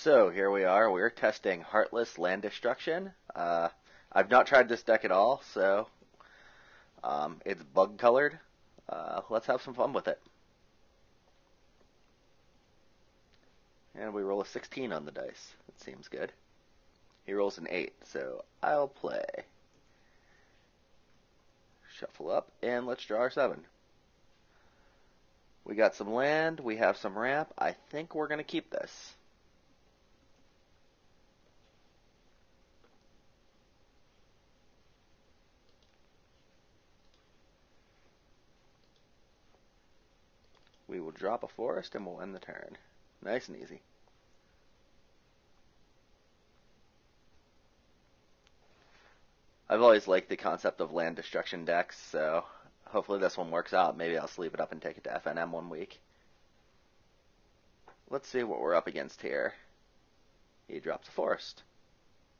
So here we are. We're testing Heartless Land Destruction. I've not tried this deck at all, so it's bug colored. Let's have some fun with it. And we roll a 16 on the dice. That seems good. He rolls an 8, so I'll play. Shuffle up, and let's draw our 7. We got some land, we have some ramp. I think we're going to keep this. We will drop a forest and we'll end the turn. Nice and easy. I've always liked the concept of land destruction decks, so hopefully this one works out. Maybe I'll sleeve it up and take it to FNM one week. Let's see what we're up against here. He drops a forest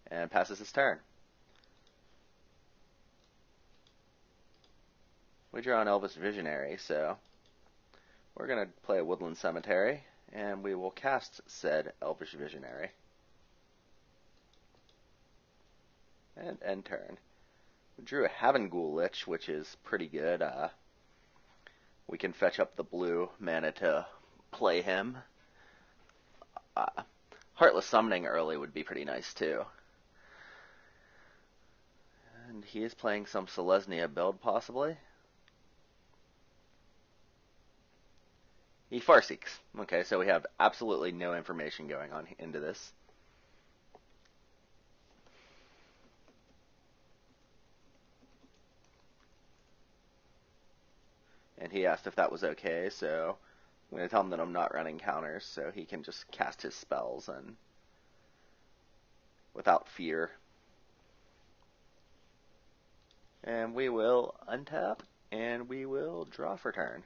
and passes his turn. We draw an Elvish Visionary, so we're going to play a Woodland Cemetery, and we will cast said Elvish Visionary. And end turn. We drew a Havenghoul Lich, which is pretty good. We can fetch up the blue mana to play him. Heartless Summoning early would be pretty nice too. And he is playing some Selesnya build, possibly. He Farseeks. Okay, so we have absolutely no information going on into this. And he asked if that was okay, so I'm going to tell him that I'm not running counters, so he can just cast his spells and without fear. And we will untap, and we will draw for turn.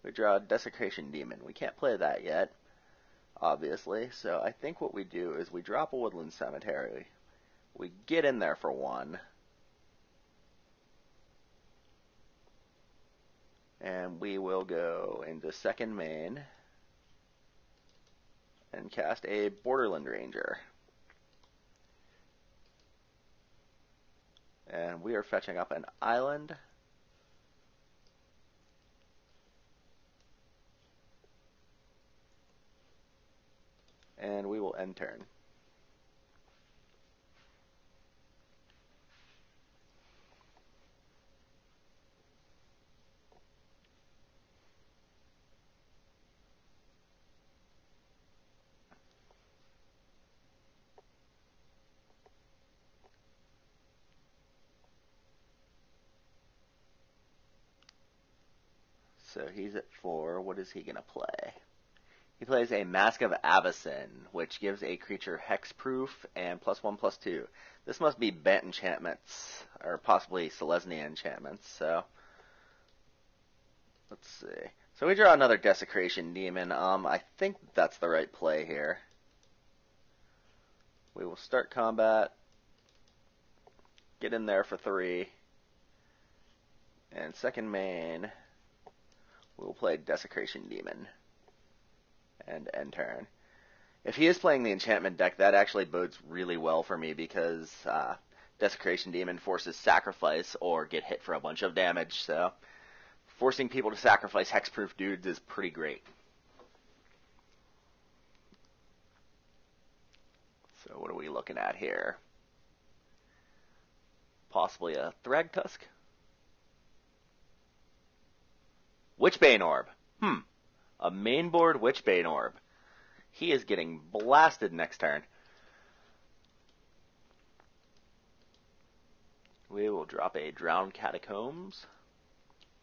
We draw a Desecration Demon. We can't play that yet, obviously, so I think what we do is we drop a Woodland Cemetery. We get in there for 1. And we will go into second main and cast a Borderland Ranger. And we are fetching up an island. And we will end turn. So he's at 4. What is he going to play? He plays a Mask of Avacyn, which gives a creature hexproof and +1/+2. This must be Bent enchantments, or possibly Selesnya enchantments, so let's see. So we draw another Desecration Demon. I think that's the right play here. We will start combat, get in there for 3, and second main, we will play Desecration Demon and end turn. If he is playing the enchantment deck, that actually bodes really well for me because Desecration Demon forces sacrifice or get hit for a bunch of damage, so forcing people to sacrifice hexproof dudes is pretty great. So what are we looking at here? Possibly a Thragtusk? Witchbane Orb. A mainboard Witchbane Orb. He is getting blasted next turn. We will drop a Drowned Catacombs,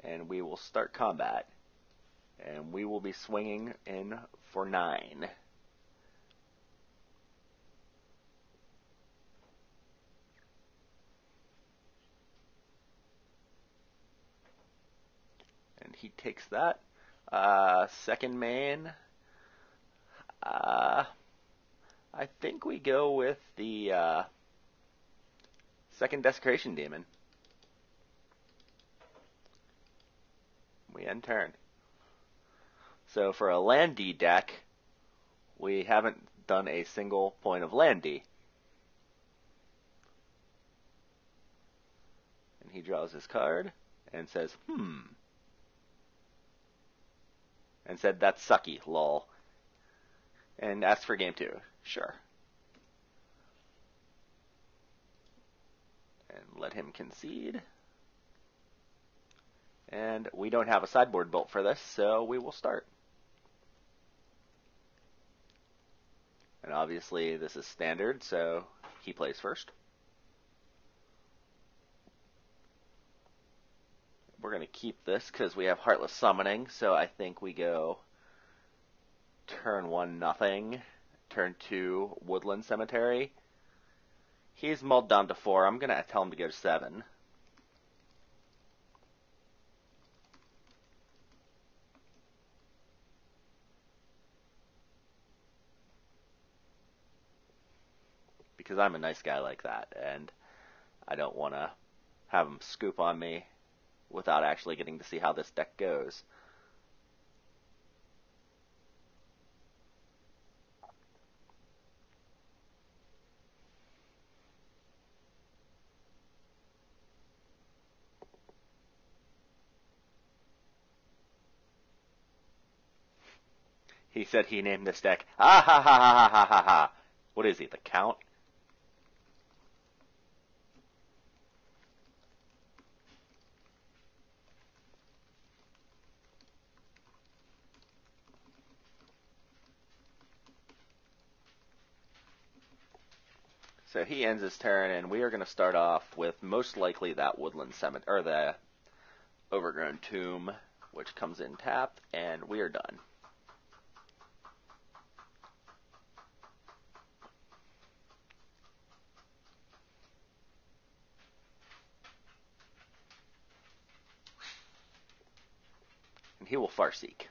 and we will start combat. And we will be swinging in for 9. And he takes that. Second main. I think we go with the second Desecration Demon. We end turn. So for a landy deck, we haven't done a single point of landy. And he draws his card and says, and said, that's sucky, lol. And asks for game 2. Sure. And let him concede. And we don't have a sideboard built for this, so we will start. And obviously this is standard, so he plays first. We're going to keep this because we have Heartless Summoning, so I think we go turn 1 nothing, turn 2 Woodland Cemetery. He's mulled down to 4. I'm going to tell him to go to 7. Because I'm a nice guy like that, and I don't want to have him scoop on me without actually getting to see how this deck goes. He said he named this deck, ah ha ha ha ha ha ha. What is he, the Count? So he ends his turn, and we are going to start off with most likely that Woodland Cemetery, or the Overgrown Tomb, which comes in tapped, and we are done. And he will Farseek.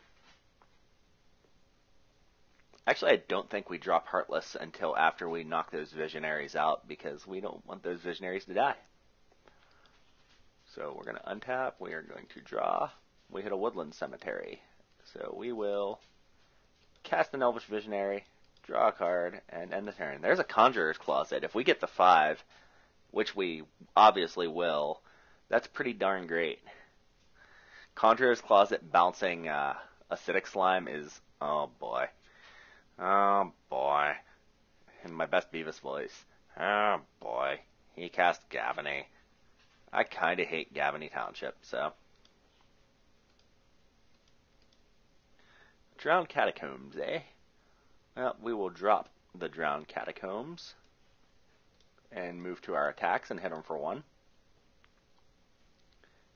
Actually, I don't think we drop Heartless until after we knock those Visionaries out, because we don't want those Visionaries to die. So we're going to untap, we are going to draw. We hit a Woodland Cemetery. So we will cast an Elvish Visionary, draw a card, and end the turn. There's a Conjurer's Closet. If we get the 5, which we obviously will, that's pretty darn great. Conjurer's Closet bouncing Acidic Slime is, oh boy. Oh boy. In my best Beavis voice. Oh boy. He cast Gavany. I kinda hate Gavany Township, so. Drowned Catacombs, eh? Well, we will drop the Drowned Catacombs and move to our attacks and hit them for 1.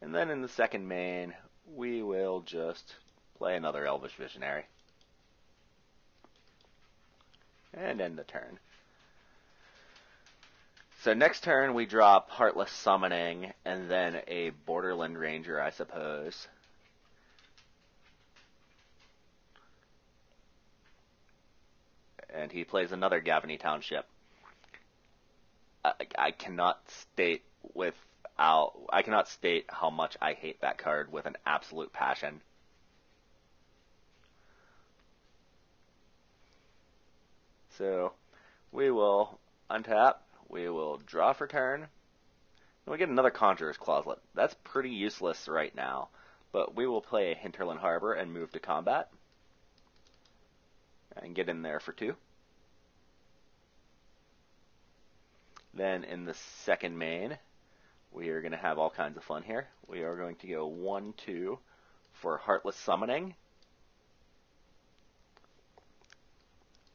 And then in the second main, we will just play another Elvish Visionary. And end the turn. So next turn we drop Heartless Summoning and then a Borderland Ranger, I suppose. And he plays another Gavany Township. I cannot state how much I hate that card with an absolute passion. So we will untap, we will draw for turn, and we get another Conjurer's Closet. That's pretty useless right now, but we will play a Hinterland Harbor and move to combat, and get in there for 2. Then in the second main, we are going to have all kinds of fun here. We are going to go 1-2 for Heartless Summoning.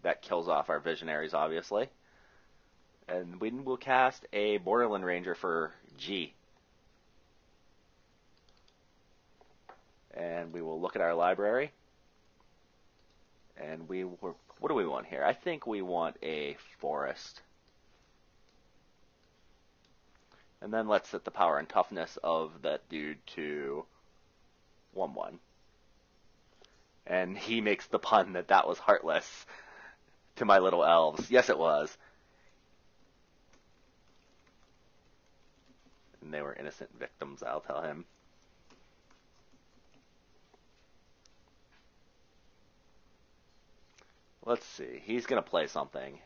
That kills off our Visionaries, obviously. And we will cast a Borderland Ranger for G. And we will look at our library. And what do we want here? I think we want a Forest. And then let's set the power and toughness of that dude to 1-1. And he makes the pun that that was Heartless to my little elves. Yes, it was. And they were innocent victims, I'll tell him. Let's see. He's going to play something.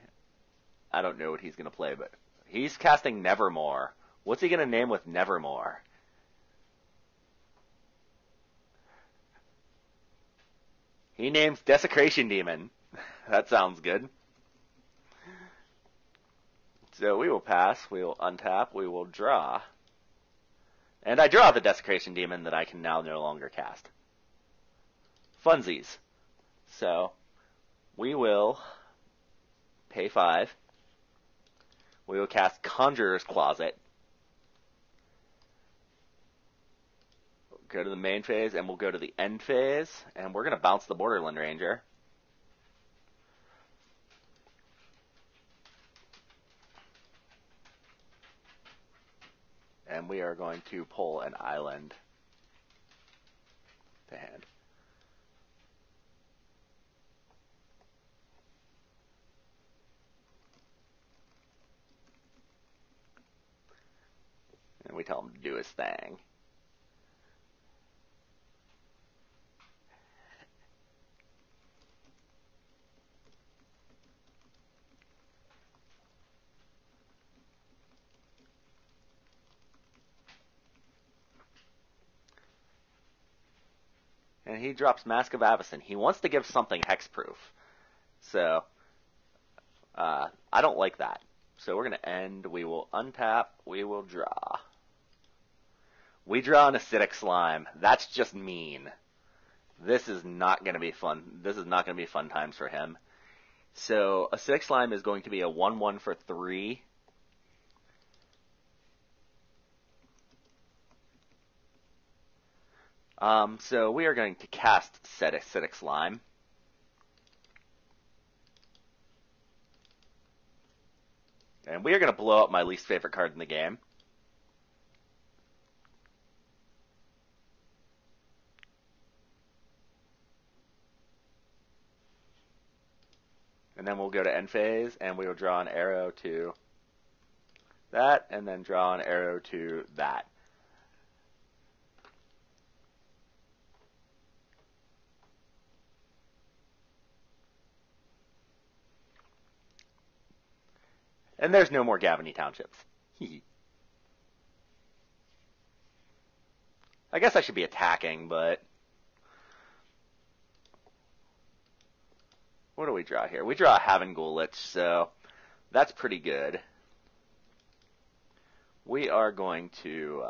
I don't know what he's going to play, but he's casting Nevermore. What's he going to name with Nevermore? He names Desecration Demon. That sounds good. So we will pass, we will untap, we will draw. And I draw the Desecration Demon that I can now no longer cast. Funsies. So we will pay 5. We will cast Conjurer's Closet. Go to the main phase, and we'll go to the end phase, and we're going to bounce the Borderland Ranger. And we are going to pull an island to hand. And we tell him to do his thing. And he drops Mask of Avacyn. He wants to give something hexproof. So, I don't like that. So we're going to end. We will untap. We will draw. We draw an Acidic Slime. That's just mean. This is not going to be fun. This is not going to be fun times for him. So, Acidic Slime is going to be a 1/1 for 3. So we are going to cast said Acidic Slime. And we are going to blow up my least favorite card in the game. And then we'll go to end phase, and we will draw an arrow to that, and then draw an arrow to that. And there's no more Gavany Townships. I guess I should be attacking, but... What do we draw here? We draw a Havengul Lich, so that's pretty good. We are going to...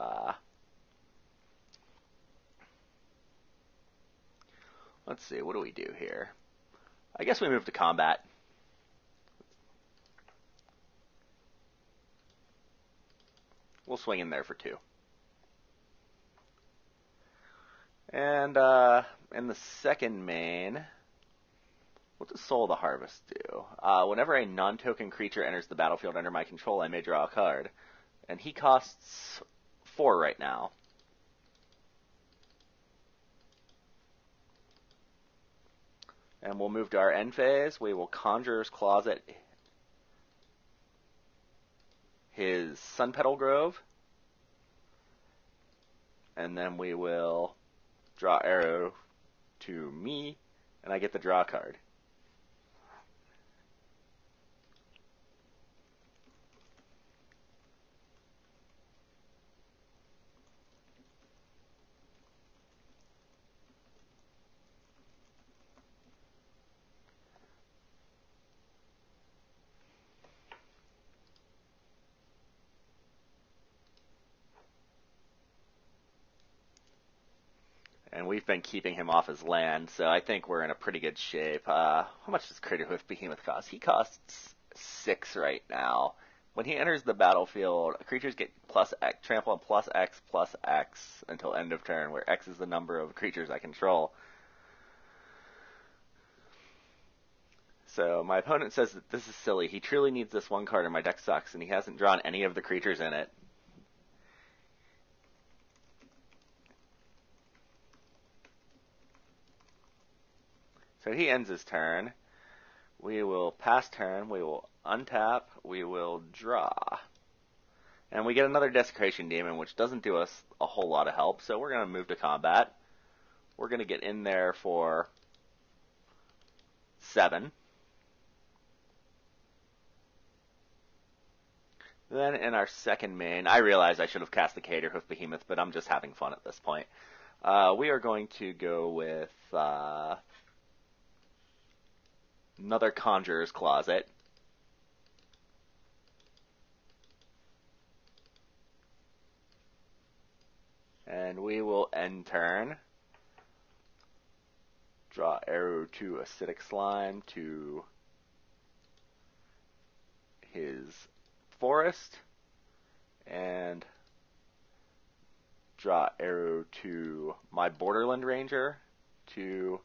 let's see, what do we do here? I guess we move to combat. We'll swing in there for 2. And in the second main, what does Soul of the Harvest do? Whenever a non-token creature enters the battlefield under my control, I may draw a card. And he costs 4 right now. And we'll move to our end phase. We will Conjurer's Closet his Sunpetal Grove, and then we will draw arrow to me, and I get the draw card. And we've been keeping him off his land, so I think we're in a pretty good shape. How much does Craterhoof Behemoth cost? He costs 6 right now. When he enters the battlefield, creatures get plus X, trample on plus X until end of turn, where X is the number of creatures I control. So my opponent says that this is silly. He truly needs this one card, and my deck sucks, and he hasn't drawn any of the creatures in it. So he ends his turn. We will pass turn. We will untap. We will draw. And we get another Desecration Demon, which doesn't do us a whole lot of help. So we're going to move to combat. We're going to get in there for 7. Then in our second main, I realize I should have cast the Caterhoof Behemoth, but I'm just having fun at this point. We are going to go with another Conjurer's Closet. And we will end turn. Draw arrow to Acidic Slime to his forest. And draw arrow to my Borderland Ranger to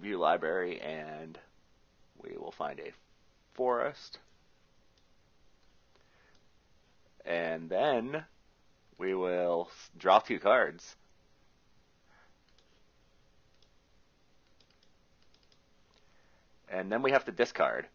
view library, and we will find a forest. And then we will draw 2 cards. And then we have to discard.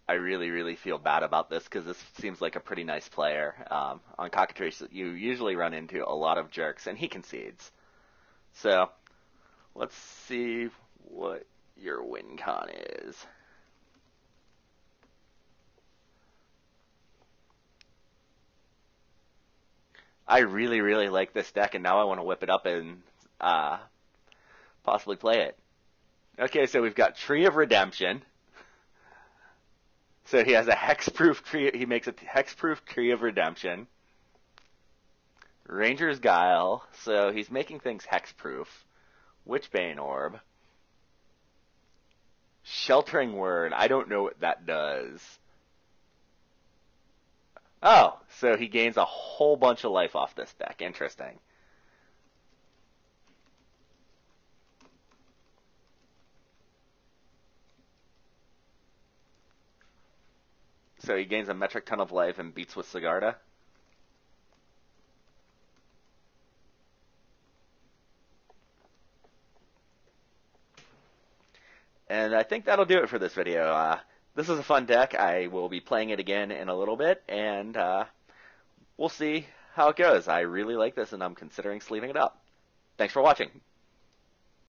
I really feel bad about this because this seems like a pretty nice player. On Cockatrice, you usually run into a lot of jerks, and he concedes. So, let's see what your win con is. I really like this deck, and now I want to whip it up and possibly play it. Okay, so we've got Tree of Redemption. So he has a hexproof tree. He makes a hexproof Tree of Redemption. Ranger's Guile. So he's making things hexproof. Witchbane Orb. Sheltering Word. I don't know what that does. Oh, so he gains a whole bunch of life off this deck. Interesting. So he gains a metric ton of life and beats with Sigarda. And I think that'll do it for this video. This is a fun deck. I will be playing it again in a little bit, and we'll see how it goes. I really like this, and I'm considering sleeving it up. Thanks for watching.